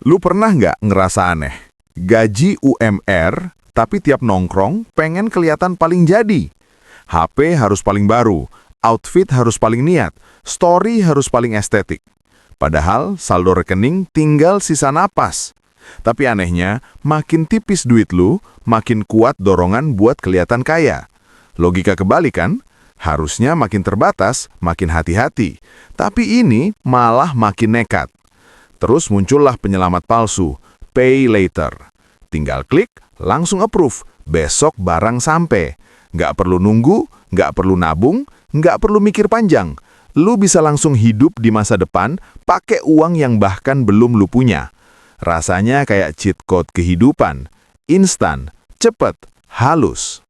Lu pernah nggak ngerasa aneh? Gaji UMR, tapi tiap nongkrong pengen kelihatan paling jadi. HP harus paling baru, outfit harus paling niat, story harus paling estetik. Padahal saldo rekening tinggal sisa napas. Tapi anehnya, makin tipis duit lu, makin kuat dorongan buat kelihatan kaya. Logika kebalik kan? Harusnya makin terbatas, makin hati-hati. Tapi ini malah makin nekat. Terus muncullah penyelamat palsu, pay later. Tinggal klik, langsung approve, besok barang sampai. Nggak perlu nunggu, nggak perlu nabung, nggak perlu mikir panjang. Lu bisa langsung hidup di masa depan pakai uang yang bahkan belum lu punya. Rasanya kayak cheat code kehidupan. Instan, cepet, halus.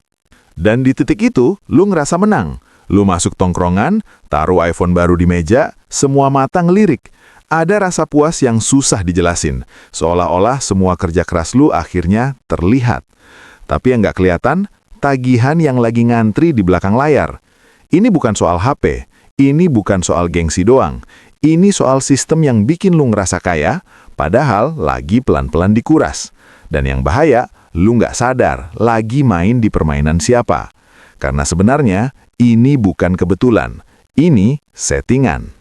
Dan di titik itu, lu ngerasa menang. Lu masuk tongkrongan, taruh iPhone baru di meja, semua mata ngelirik. Ada rasa puas yang susah dijelasin, seolah-olah semua kerja keras lu akhirnya terlihat. Tapi yang nggak kelihatan, tagihan yang lagi ngantri di belakang layar. Ini bukan soal HP, ini bukan soal gengsi doang. Ini soal sistem yang bikin lu ngerasa kaya, padahal lagi pelan-pelan dikuras. Dan yang bahaya, lu nggak sadar lagi main di permainan siapa. Karena sebenarnya, ini bukan kebetulan, ini settingan.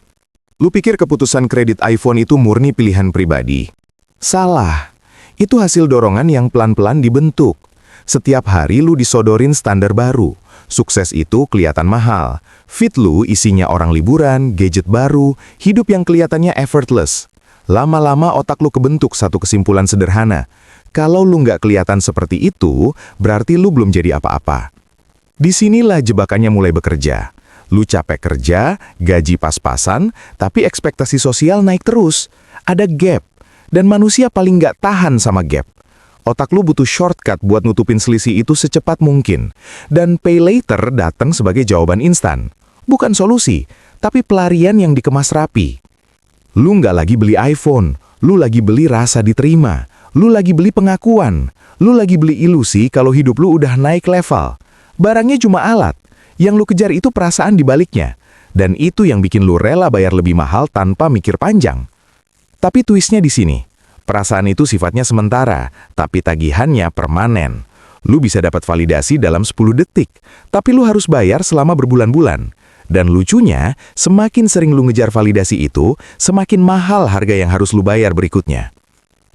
Lu pikir keputusan kredit iPhone itu murni pilihan pribadi? Salah. Itu hasil dorongan yang pelan-pelan dibentuk. Setiap hari lu disodorin standar baru. Sukses itu kelihatan mahal. Feed lu isinya orang liburan, gadget baru, hidup yang kelihatannya effortless. Lama-lama otak lu kebentuk satu kesimpulan sederhana. Kalau lu nggak kelihatan seperti itu, berarti lu belum jadi apa-apa. Disinilah jebakannya mulai bekerja. Lu capek kerja, gaji pas-pasan, tapi ekspektasi sosial naik terus. Ada gap, dan manusia paling nggak tahan sama gap. Otak lu butuh shortcut buat nutupin selisih itu secepat mungkin. Dan pay later datang sebagai jawaban instan. Bukan solusi, tapi pelarian yang dikemas rapi. Lu nggak lagi beli iPhone, lu lagi beli rasa diterima. Lu lagi beli pengakuan, lu lagi beli ilusi kalau hidup lu udah naik level. Barangnya cuma alat. Yang lu kejar itu perasaan di baliknya. Dan itu yang bikin lu rela bayar lebih mahal tanpa mikir panjang. Tapi twistnya di sini. Perasaan itu sifatnya sementara, tapi tagihannya permanen. Lu bisa dapat validasi dalam 10 detik, tapi lu harus bayar selama berbulan-bulan. Dan lucunya, semakin sering lu ngejar validasi itu, semakin mahal harga yang harus lu bayar berikutnya.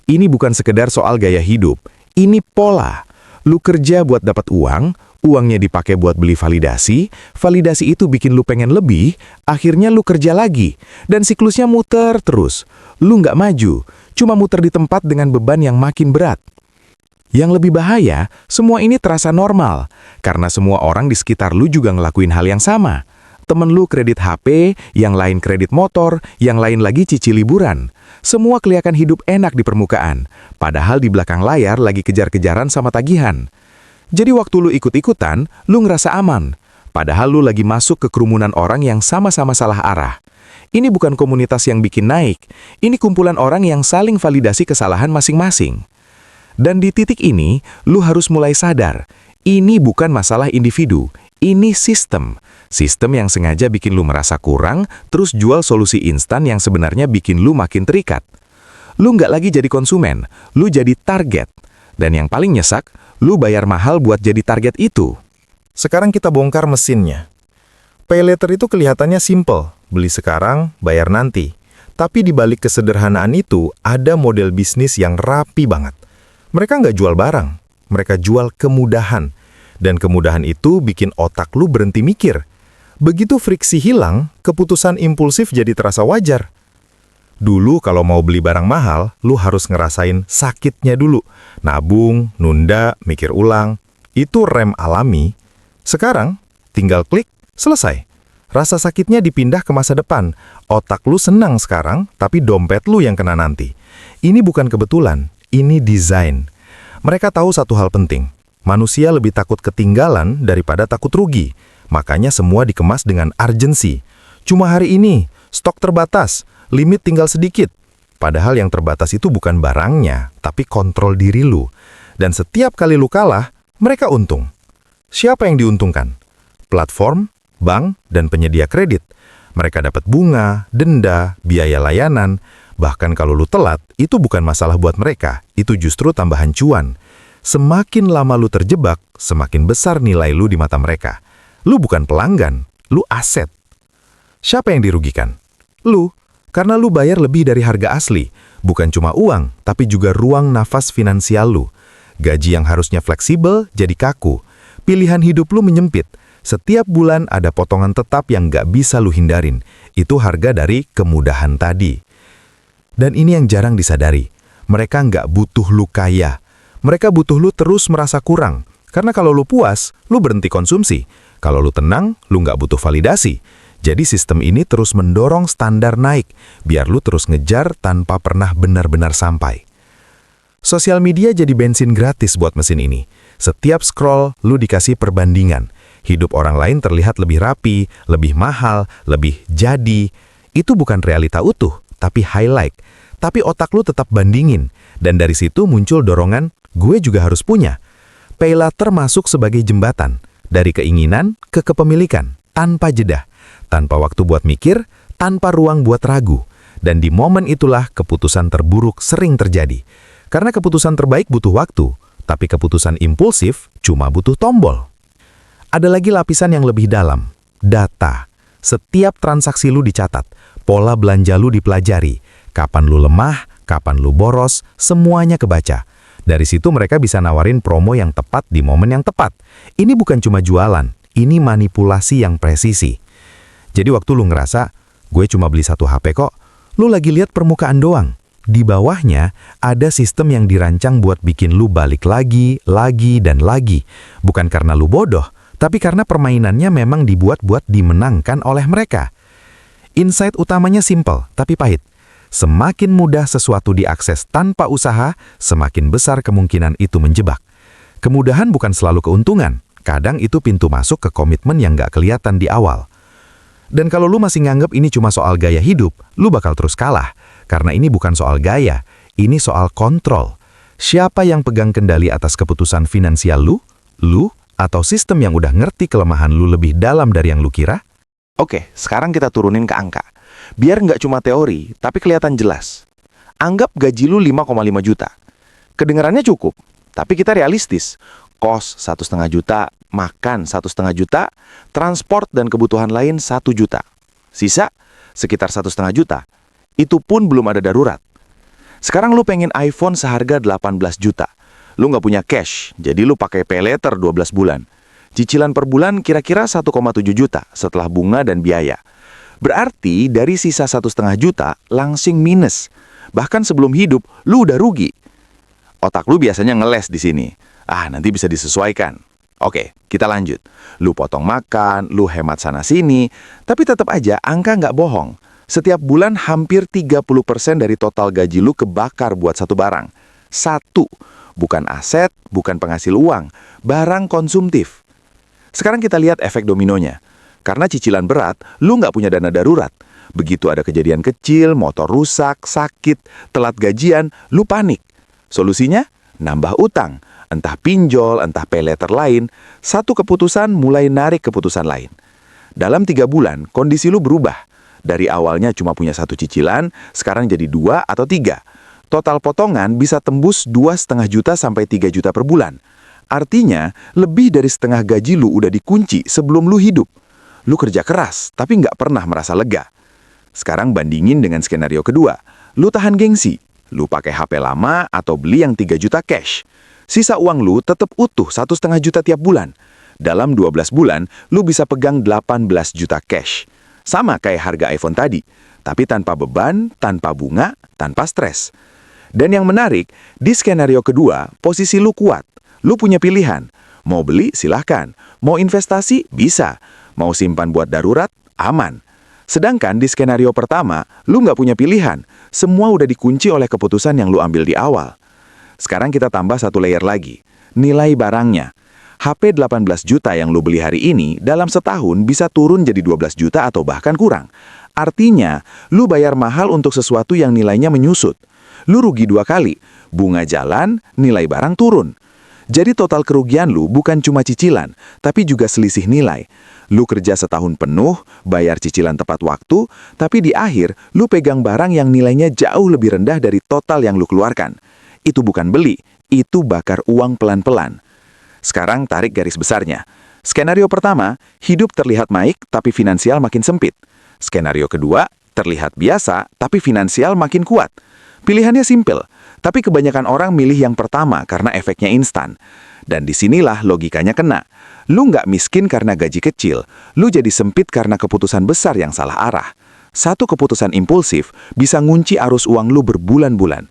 Ini bukan sekedar soal gaya hidup, ini pola. Lu kerja buat dapat uang, uangnya dipakai buat beli validasi, validasi itu bikin lu pengen lebih, akhirnya lu kerja lagi, dan siklusnya muter terus. Lu nggak maju, cuma muter di tempat dengan beban yang makin berat. Yang lebih bahaya, semua ini terasa normal, karena semua orang di sekitar lu juga ngelakuin hal yang sama. Temen lu kredit HP, yang lain kredit motor, yang lain lagi cicil liburan. Semua kelihatan hidup enak di permukaan, padahal di belakang layar lagi kejar-kejaran sama tagihan. Jadi waktu lu ikut-ikutan, lu ngerasa aman. Padahal lu lagi masuk ke kerumunan orang yang sama-sama salah arah. Ini bukan komunitas yang bikin naik, ini kumpulan orang yang saling validasi kesalahan masing-masing. Dan di titik ini, lu harus mulai sadar, ini bukan masalah individu, ini sistem. Sistem yang sengaja bikin lu merasa kurang, terus jual solusi instan yang sebenarnya bikin lu makin terikat. Lu nggak lagi jadi konsumen, lu jadi target. Dan yang paling nyesak, lu bayar mahal buat jadi target itu. Sekarang kita bongkar mesinnya. Pay later itu kelihatannya simple, beli sekarang, bayar nanti. Tapi di balik kesederhanaan itu, ada model bisnis yang rapi banget. Mereka nggak jual barang, mereka jual kemudahan. Dan kemudahan itu bikin otak lu berhenti mikir. Begitu friksi hilang, keputusan impulsif jadi terasa wajar. Dulu kalau mau beli barang mahal, lu harus ngerasain sakitnya dulu. Nabung, nunda, mikir ulang. Itu rem alami. Sekarang, tinggal klik, selesai. Rasa sakitnya dipindah ke masa depan. Otak lu senang sekarang, tapi dompet lu yang kena nanti. Ini bukan kebetulan, ini desain. Mereka tahu satu hal penting. Manusia lebih takut ketinggalan daripada takut rugi. Makanya semua dikemas dengan urgensi. Cuma hari ini, stok terbatas, limit tinggal sedikit. Padahal yang terbatas itu bukan barangnya, tapi kontrol diri lu. Dan setiap kali lu kalah, mereka untung. Siapa yang diuntungkan? Platform, bank, dan penyedia kredit. Mereka dapat bunga, denda, biaya layanan. Bahkan kalau lu telat, itu bukan masalah buat mereka, itu justru tambahan cuan. Semakin lama lu terjebak, semakin besar nilai lu di mata mereka. Lu bukan pelanggan, lu aset. Siapa yang dirugikan? Lu, karena lu bayar lebih dari harga asli. Bukan cuma uang, tapi juga ruang nafas finansial lu. Gaji yang harusnya fleksibel jadi kaku. Pilihan hidup lu menyempit. Setiap bulan ada potongan tetap yang nggak bisa lu hindarin. Itu harga dari kemudahan tadi. Dan ini yang jarang disadari. Mereka nggak butuh lu kaya. Mereka butuh lu terus merasa kurang. Karena kalau lu puas, lu berhenti konsumsi. Kalau lu tenang, lu nggak butuh validasi. Jadi sistem ini terus mendorong standar naik, biar lu terus ngejar tanpa pernah benar-benar sampai. Sosial media jadi bensin gratis buat mesin ini. Setiap scroll, lu dikasih perbandingan. Hidup orang lain terlihat lebih rapi, lebih mahal, lebih jadi. Itu bukan realita utuh, tapi highlight. Tapi otak lu tetap bandingin. Dan dari situ muncul dorongan, gue juga harus punya. Paylater masuk sebagai jembatan. Dari keinginan ke kepemilikan, tanpa jeda. Tanpa waktu buat mikir, tanpa ruang buat ragu. Dan di momen itulah keputusan terburuk sering terjadi. Karena keputusan terbaik butuh waktu, tapi keputusan impulsif cuma butuh tombol. Ada lagi lapisan yang lebih dalam, data. Setiap transaksi lu dicatat, pola belanja lu dipelajari, kapan lu lemah, kapan lu boros, semuanya kebaca. Dari situ mereka bisa nawarin promo yang tepat di momen yang tepat. Ini bukan cuma jualan, ini manipulasi yang presisi. Jadi waktu lu ngerasa, gue cuma beli 1 HP kok, lu lagi lihat permukaan doang. Di bawahnya ada sistem yang dirancang buat bikin lu balik lagi, dan lagi. Bukan karena lu bodoh, tapi karena permainannya memang dibuat buat dimenangkan oleh mereka. Insight utamanya simple, tapi pahit. Semakin mudah sesuatu diakses tanpa usaha, semakin besar kemungkinan itu menjebak. Kemudahan bukan selalu keuntungan, kadang itu pintu masuk ke komitmen yang nggak kelihatan di awal. Dan kalau lu masih nganggep ini cuma soal gaya hidup, lu bakal terus kalah. Karena ini bukan soal gaya, ini soal kontrol. Siapa yang pegang kendali atas keputusan finansial lu? Lu? Atau sistem yang udah ngerti kelemahan lu lebih dalam dari yang lu kira? Oke, sekarang kita turunin ke angka. Biar nggak cuma teori, tapi kelihatan jelas. Anggap gaji lu 5,5 juta. Kedengarannya cukup, tapi kita realistis. Kos 1,5 juta, makan 1,5 juta, transport dan kebutuhan lain 1 juta. Sisa sekitar 1,5 juta. Itu pun belum ada darurat. Sekarang lu pengen iPhone seharga 18 juta. Lu nggak punya cash, jadi lu pakai paylater 12 bulan. Cicilan per bulan kira-kira 1,7 juta setelah bunga dan biaya. Berarti dari sisa 1,5 juta langsung minus. Bahkan sebelum hidup, lu udah rugi. Otak lu biasanya ngeles di sini. Nanti bisa disesuaikan. Oke, kita lanjut. Lu potong makan, lu hemat sana-sini, tapi tetap aja angka nggak bohong. Setiap bulan hampir 30% dari total gaji lu kebakar buat satu barang. Satu, bukan aset, bukan penghasil uang, barang konsumtif. Sekarang kita lihat efek dominonya. Karena cicilan berat, lu nggak punya dana darurat. Begitu ada kejadian kecil, motor rusak, sakit, telat gajian, lu panik. Solusinya? Nambah utang. Entah pinjol, entah paylater lain. Satu keputusan mulai narik keputusan lain. Dalam 3 bulan, kondisi lu berubah. Dari awalnya cuma punya 1 cicilan, sekarang jadi 2 atau 3. Total potongan bisa tembus 2,5 juta sampai 3 juta per bulan. Artinya, lebih dari setengah gaji lu udah dikunci sebelum lu hidup. Lu kerja keras, tapi nggak pernah merasa lega. Sekarang bandingin dengan skenario kedua. Lu tahan gengsi. Lu pakai HP lama atau beli yang 3 juta cash. Sisa uang lu tetap utuh 1,5 juta tiap bulan. Dalam 12 bulan, lu bisa pegang 18 juta cash. Sama kayak harga iPhone tadi, tapi tanpa beban, tanpa bunga, tanpa stres. Dan yang menarik, di skenario kedua, posisi lu kuat. Lu punya pilihan. Mau beli, silahkan. Mau investasi, bisa. Mau simpan buat darurat, aman. Sedangkan di skenario pertama, lu nggak punya pilihan. Semua udah dikunci oleh keputusan yang lu ambil di awal. Sekarang kita tambah satu layer lagi. Nilai barangnya. HP 18 juta yang lu beli hari ini, dalam setahun bisa turun jadi 12 juta atau bahkan kurang. Artinya, lu bayar mahal untuk sesuatu yang nilainya menyusut. Lu rugi 2 kali. Bunga jalan, nilai barang turun. Jadi total kerugian lu bukan cuma cicilan, tapi juga selisih nilai. Lu kerja setahun penuh, bayar cicilan tepat waktu, tapi di akhir lu pegang barang yang nilainya jauh lebih rendah dari total yang lu keluarkan. Itu bukan beli, itu bakar uang pelan-pelan. Sekarang tarik garis besarnya. Skenario pertama, hidup terlihat baik tapi finansial makin sempit. Skenario kedua, terlihat biasa tapi finansial makin kuat. Pilihannya simpel, tapi kebanyakan orang milih yang pertama karena efeknya instan. Dan disinilah logikanya kena. Lu nggak miskin karena gaji kecil, lu jadi sempit karena keputusan besar yang salah arah. Satu keputusan impulsif bisa ngunci arus uang lu berbulan-bulan.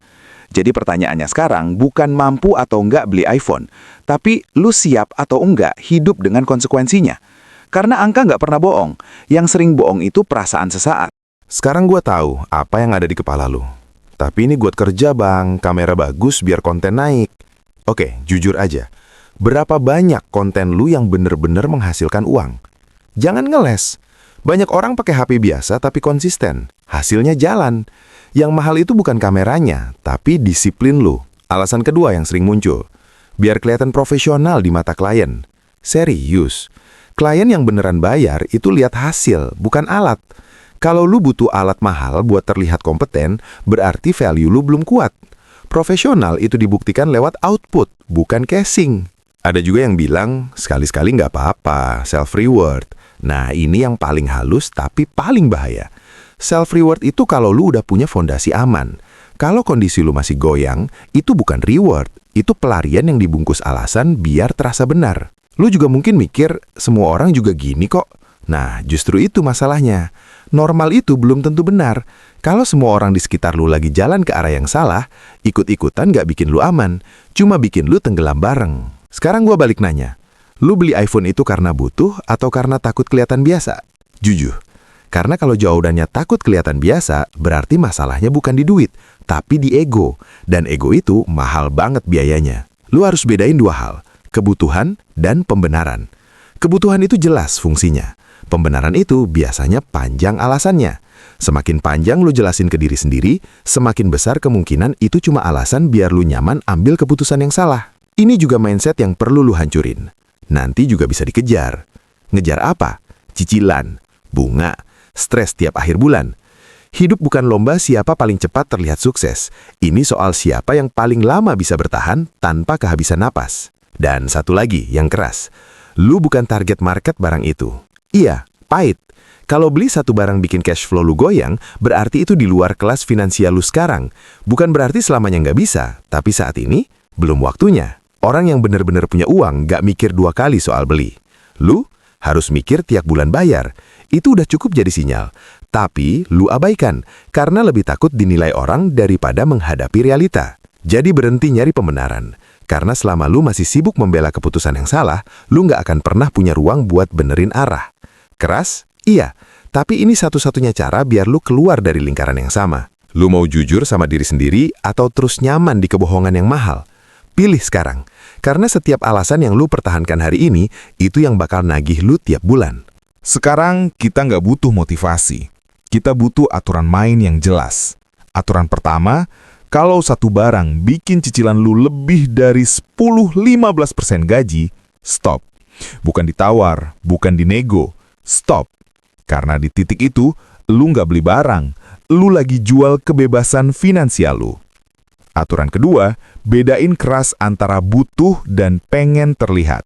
Jadi pertanyaannya sekarang bukan mampu atau enggak beli iPhone, tapi lu siap atau enggak hidup dengan konsekuensinya. Karena angka nggak pernah bohong, yang sering bohong itu perasaan sesaat. Sekarang gua tahu apa yang ada di kepala lu. Tapi ini buat kerja bang, kamera bagus biar konten naik. Oke, jujur aja. Berapa banyak konten lu yang bener-bener menghasilkan uang? Jangan ngeles. Banyak orang pakai HP biasa tapi konsisten. Hasilnya jalan. Yang mahal itu bukan kameranya, tapi disiplin lu. Alasan kedua yang sering muncul. Biar kelihatan profesional di mata klien. Serius. Klien yang beneran bayar itu lihat hasil, bukan alat. Kalau lu butuh alat mahal buat terlihat kompeten, berarti value lu belum kuat. Profesional itu dibuktikan lewat output, bukan casing. Ada juga yang bilang, sekali-sekali nggak apa-apa, self-reward. Nah, ini yang paling halus tapi paling bahaya. Self-reward itu kalau lu udah punya fondasi aman. Kalau kondisi lu masih goyang, itu bukan reward. Itu pelarian yang dibungkus alasan biar terasa benar. Lu juga mungkin mikir, semua orang juga gini kok. Nah, justru itu masalahnya. Normal itu belum tentu benar. Kalau semua orang di sekitar lu lagi jalan ke arah yang salah, ikut-ikutan gak bikin lu aman, cuma bikin lu tenggelam bareng. Sekarang gua balik nanya, lu beli iPhone itu karena butuh atau karena takut kelihatan biasa? Jujur, karena kalau jawabannya takut kelihatan biasa, berarti masalahnya bukan di duit, tapi di ego. Dan ego itu mahal banget biayanya. Lu harus bedain dua hal, kebutuhan dan pembenaran. Kebutuhan itu jelas fungsinya. Pembenaran itu biasanya panjang alasannya. Semakin panjang lu jelasin ke diri sendiri, semakin besar kemungkinan itu cuma alasan biar lu nyaman ambil keputusan yang salah. Ini juga mindset yang perlu lu hancurin. Nanti juga bisa dikejar. Ngejar apa? Cicilan, bunga, stres tiap akhir bulan. Hidup bukan lomba siapa paling cepat terlihat sukses. Ini soal siapa yang paling lama bisa bertahan tanpa kehabisan napas. Dan satu lagi yang keras. Lu bukan target market barang itu. Iya, pahit. Kalau beli satu barang bikin cash flow lu goyang, berarti itu di luar kelas finansial lu sekarang. Bukan berarti selamanya nggak bisa, tapi saat ini belum waktunya. Orang yang benar-benar punya uang nggak mikir dua kali soal beli. Lu harus mikir tiap bulan bayar. Itu udah cukup jadi sinyal. Tapi lu abaikan, karena lebih takut dinilai orang daripada menghadapi realita. Jadi berhenti nyari pembenaran. Karena selama lu masih sibuk membela keputusan yang salah, lu nggak akan pernah punya ruang buat benerin arah. Keras? Iya. Tapi ini satu-satunya cara biar lu keluar dari lingkaran yang sama. Lu mau jujur sama diri sendiri atau terus nyaman di kebohongan yang mahal? Pilih sekarang. Karena setiap alasan yang lu pertahankan hari ini, itu yang bakal nagih lu tiap bulan. Sekarang kita nggak butuh motivasi. Kita butuh aturan main yang jelas. Aturan pertama, kalau satu barang bikin cicilan lu lebih dari 10-15% gaji, stop. Bukan ditawar, bukan dinego, stop. Karena di titik itu, lu nggak beli barang, lu lagi jual kebebasan finansial lu. Aturan kedua, bedain keras antara butuh dan pengen terlihat.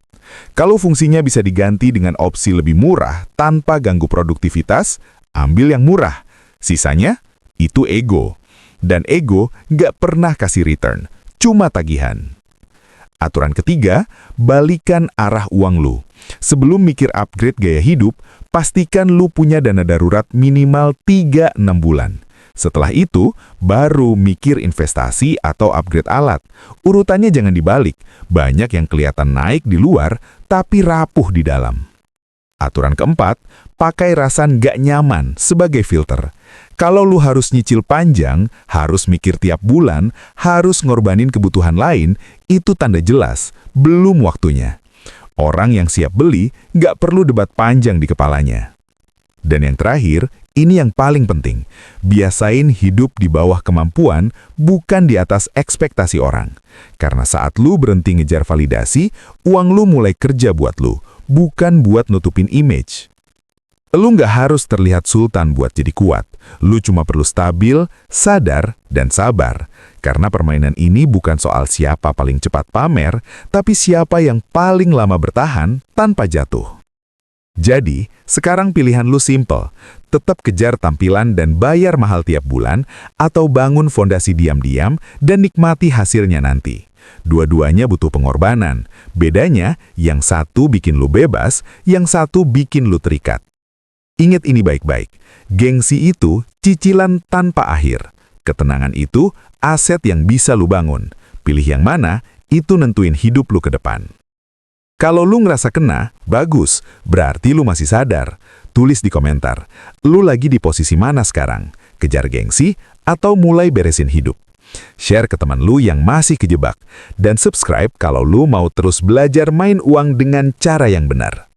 Kalau fungsinya bisa diganti dengan opsi lebih murah tanpa ganggu produktivitas, ambil yang murah. Sisanya, itu ego. Dan ego nggak pernah kasih return, cuma tagihan. Aturan ketiga, balikan arah uang lu. Sebelum mikir upgrade gaya hidup, pastikan lu punya dana darurat minimal 3-6 bulan. Setelah itu, baru mikir investasi atau upgrade alat. Urutannya jangan dibalik, banyak yang kelihatan naik di luar, tapi rapuh di dalam. Aturan keempat, pakai rasa nggak nyaman sebagai filter. Kalau lu harus nyicil panjang, harus mikir tiap bulan, harus ngorbanin kebutuhan lain, itu tanda jelas, belum waktunya. Orang yang siap beli, nggak perlu debat panjang di kepalanya. Dan yang terakhir, Ini yang paling penting. Biasain hidup di bawah kemampuan, bukan di atas ekspektasi orang. Karena saat lu berhenti ngejar validasi, uang lu mulai kerja buat lu, bukan buat nutupin image. Lu nggak harus terlihat sultan buat jadi kuat. Lu cuma perlu stabil, sadar, dan sabar. Karena permainan ini bukan soal siapa paling cepat pamer, tapi siapa yang paling lama bertahan tanpa jatuh. Jadi, sekarang pilihan lu simple. Tetap kejar tampilan dan bayar mahal tiap bulan, atau bangun fondasi diam-diam dan nikmati hasilnya nanti. Dua-duanya butuh pengorbanan. Bedanya, yang satu bikin lu bebas, yang satu bikin lu terikat. Ingat ini baik-baik, gengsi itu cicilan tanpa akhir. Ketenangan itu aset yang bisa lu bangun. Pilih yang mana, itu nentuin hidup lu ke depan. Kalau lu ngerasa kena, bagus, berarti lu masih sadar. Tulis di komentar, lu lagi di posisi mana sekarang? Kejar gengsi atau mulai beresin hidup? Share ke teman lu yang masih kejebak. Dan subscribe kalau lu mau terus belajar main uang dengan cara yang benar.